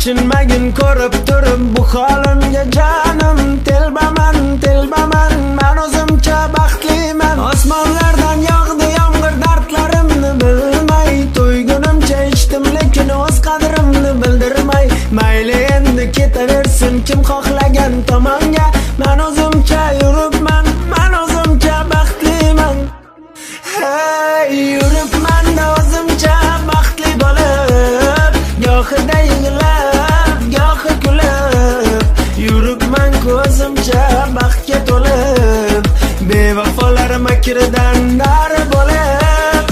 achinmagin ko'rib turib bu holimga jonim. Telbaman, men o'zimcha baxtliman. Osmonlardan yog'di yomg'ir dardlarimni bilmay, to'ygunimcha ichdim lekin o'z qadrimni bildirmay. Mayli endi ketaversin kim xohlagan tomonga, men o'zimcha yuribman, men o'zimcha baxtliman. Hey, yuribman o'zimcha baxtli bo'lib, gohida yig'lab, gohi kulib. Yuribman ko'zimcha baxtga to'lib, bevafolar makridan nari bo'lib.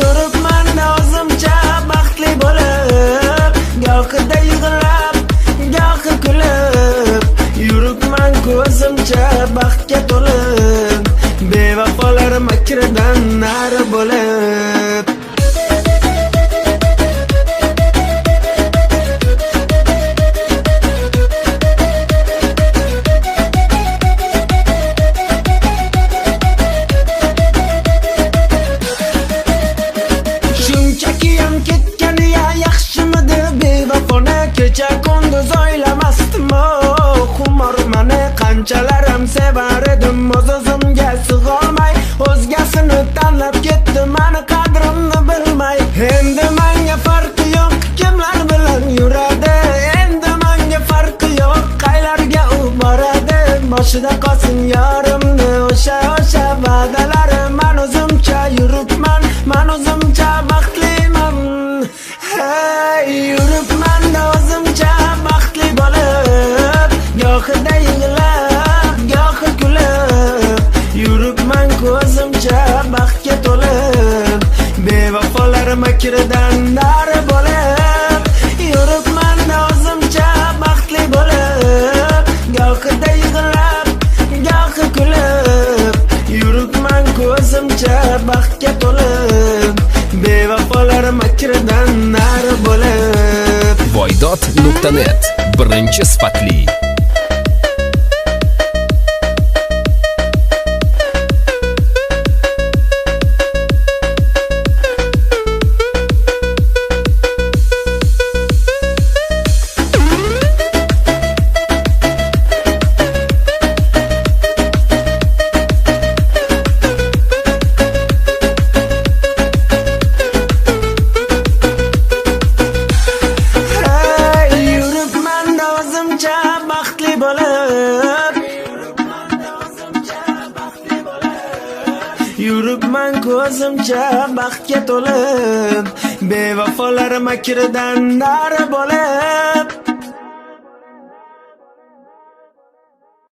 Yuribman o'zimcha baxtli bo'lib, gohida yig'lab, gohi kulib. Yuribman ko'zimcha baxtga to'lib, bevafolar makridan nari bo'lib. Shunchaki ham ketgani ya yaxshimidi bevafoni, kecha kunduz o'ylamasdim. Xumormani qanchalarim sevar edim, o'z-o'zimga sig'olmay o'zgasini tanlab ketdi mani qadrimni bilmay. Endi menga farqi yo'q kimlar bilan yuradi, endi menga farqi yo'q qaylarga u boradi. Boshida qolsin yorimni o'sha va'dalari, men o'zimcha yuribman, men o'zimcha baxtliman. Hey, yuribman o'zimcha baxtli bo'lib, gohida yig'lab, gohi kulib. Yuribman ko'zimcha baxtga to'lib, bevafolar makridan nari bo'lib. Yuribman o'zimcha baxtli bo'lib, gohida yig'lab, gohi kulib. Yuribman ko'zimcha baxtga to'lib, bevafolar makridan nari bo'lib. Voydod.net birinchi sifatli. Baxtli bo'lib, yuribman ko'zimcha baxtga to'lib, bevafolar makridan nari bo'lib.